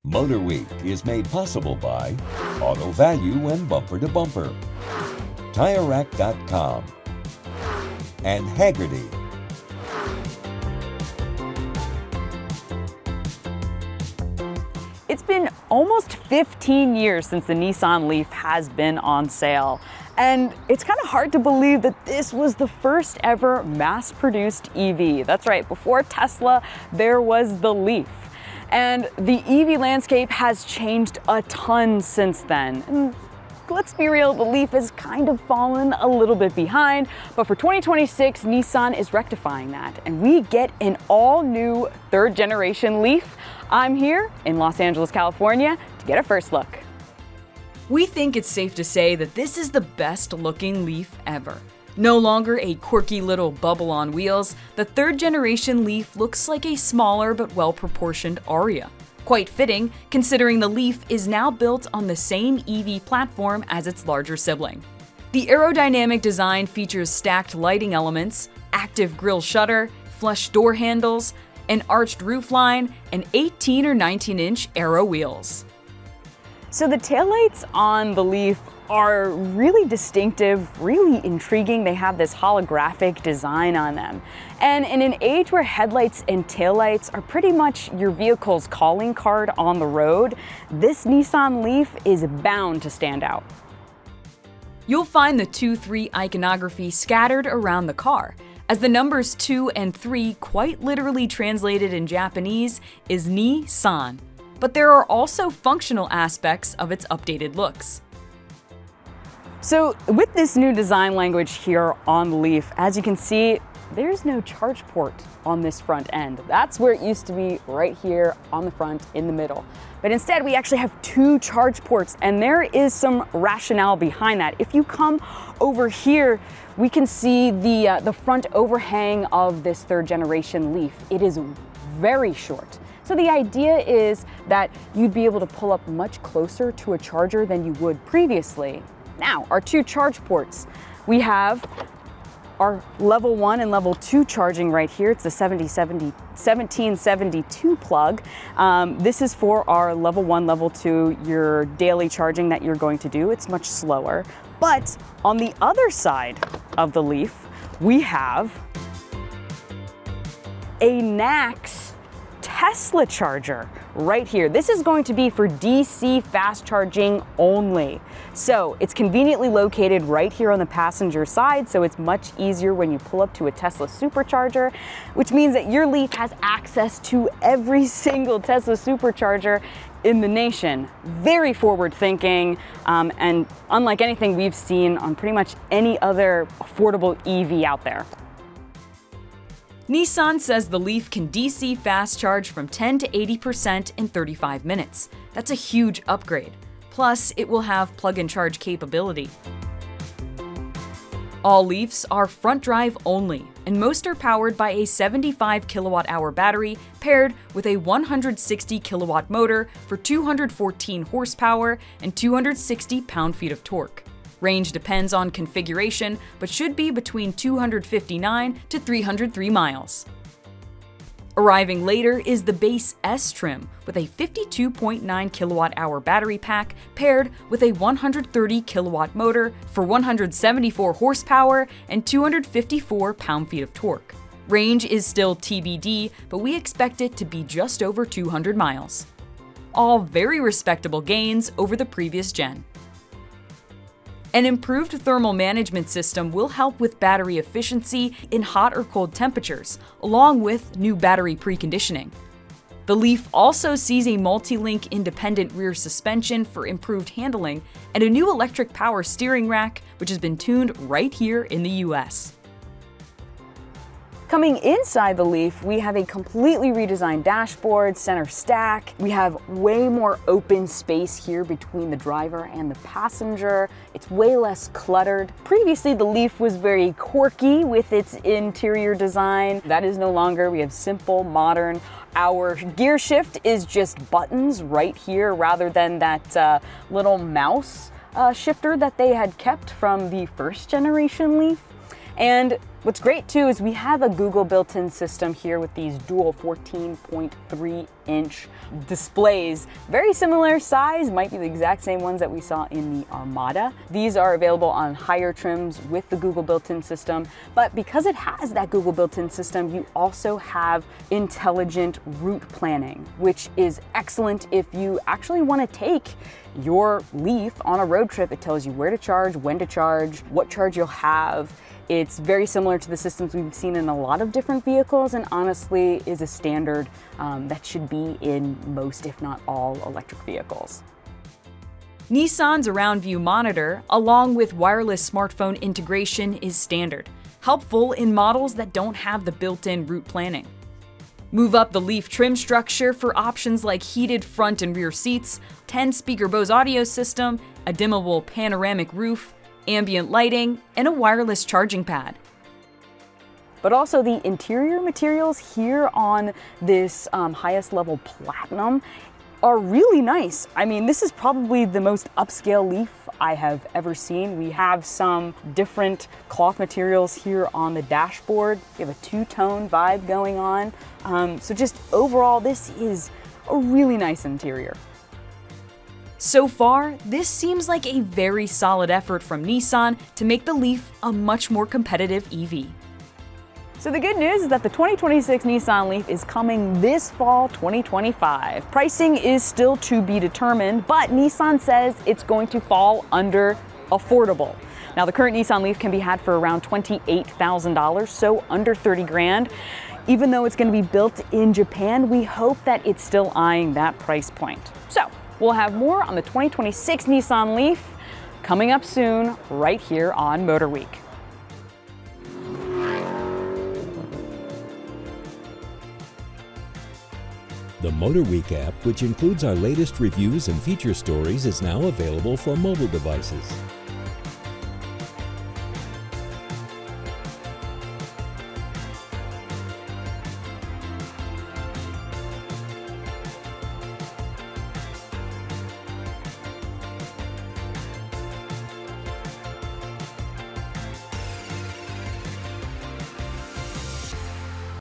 MotorWeek is made possible by Auto Value and Bumper to Bumper, TireRack.com, and Haggerty. It's been almost 15 years since the Nissan Leaf has been on sale. And it's kind of hard to believe that this was the first ever mass-produced EV. That's right, before Tesla, there was the Leaf. And the EV landscape has changed a ton since then. And let's be real, the Leaf has kind of fallen a little bit behind, but for 2026, Nissan is rectifying that, and we get an all-new third-generation Leaf. I'm here in Los Angeles, California, to get a first look. We think it's safe to say that this is the best-looking Leaf ever. No longer a quirky little bubble on wheels, the third-generation Leaf looks like a smaller but well-proportioned Aria. Quite fitting, considering the Leaf is now built on the same EV platform as its larger sibling. The aerodynamic design features stacked lighting elements, active grille shutter, flush door handles, an arched roofline, and 18 or 19-inch aero wheels. So the taillights on the Leaf are really distinctive, really intriguing. They have this holographic design on them. And in an age where headlights and taillights are pretty much your vehicle's calling card on the road, this Nissan Leaf is bound to stand out. You'll find the 2-3 iconography scattered around the car, as the numbers 2 and 3, quite literally translated in Japanese, is Nissan. But there are also functional aspects of its updated looks. So with this new design language here on the Leaf, as you can see, there's no charge port on this front end. That's where it used to be, right here on the front in the middle. But instead, we actually have 2 charge ports, and there is some rationale behind that. If you come over here, we can see the front overhang of this third-generation Leaf. It is very short. So the idea is that you'd be able to pull up much closer to a charger than you would previously. Now, our 2 charge ports. We have our level 1 and level 2 charging right here. It's the 1772 plug. This is for our level 1, level 2, your daily charging that you're going to do. It's much slower. But on the other side of the Leaf, we have a NACS Tesla charger right here. This is going to be for DC fast charging only. So it's conveniently located right here on the passenger side, so it's much easier when you pull up to a Tesla supercharger, which means that your Leaf has access to every single Tesla supercharger in the nation. Very forward thinking, and unlike anything we've seen on pretty much any other affordable EV out there. Nissan says the Leaf can DC fast charge from 10 to 80% in 35 minutes. That's a huge upgrade. Plus, it will have plug-and charge capability. All Leafs are front drive only, and most are powered by a 75 kilowatt-hour battery paired with a 160 kilowatt motor for 214 horsepower and 260 pound-feet of torque. Range depends on configuration, but should be between 259 to 303 miles. Arriving later is the base S trim with a 52.9 kilowatt-hour battery pack paired with a 130 kilowatt motor for 174 horsepower and 254 pound-feet of torque. Range is still TBD, but we expect it to be just over 200 miles. All very respectable gains over the previous gen. An improved thermal management system will help with battery efficiency in hot or cold temperatures, along with new battery preconditioning. The Leaf also sees a multi-link independent rear suspension for improved handling and a new electric power steering rack, which has been tuned right here in the US. Coming inside the Leaf, we have a completely redesigned dashboard, center stack. We have way more open space here between the driver and the passenger. It's way less cluttered. Previously, the Leaf was very quirky with its interior design. That is no longer. We have simple, modern. Our gear shift is just buttons right here rather than that little mouse shifter that they had kept from the first generation Leaf. And What's great too is we have a Google built-in system here with these dual 14.3-inch displays. Very similar size, might be the exact same ones that we saw in the Armada. These are available on higher trims with the Google built-in system, but because it has that Google built-in system, you also have intelligent route planning, which is excellent if you actually want to take your Leaf on a road trip. It tells you where to charge, when to charge, what charge you'll have. It's very similar to the systems we've seen in a lot of different vehicles, and honestly is a standard that should be in most, if not all, electric vehicles. Nissan's Around View monitor, along with wireless smartphone integration, is standard, helpful in models that don't have the built-in route planning. Move up the Leaf trim structure for options like heated front and rear seats, 10-speaker Bose audio system, a dimmable panoramic roof, ambient lighting, and a wireless charging pad. But also the interior materials here on this highest level Platinum are really nice. I mean, this is probably the most upscale Leaf I have ever seen. We have some different cloth materials here on the dashboard. We have a two-tone vibe going on. So just overall, this is a really nice interior. So far, this seems like a very solid effort from Nissan to make the Leaf a much more competitive EV. So the good news is that the 2026 Nissan Leaf is coming this fall 2025. Pricing is still to be determined, but Nissan says it's going to fall under affordable. Now the current Nissan Leaf can be had for around $28,000, so under 30 grand. Even though it's going to be built in Japan, we hope that it's still eyeing that price point. So we'll have more on the 2026 Nissan Leaf coming up soon, right here on MotorWeek. The MotorWeek app, which includes our latest reviews and feature stories, is now available for mobile devices.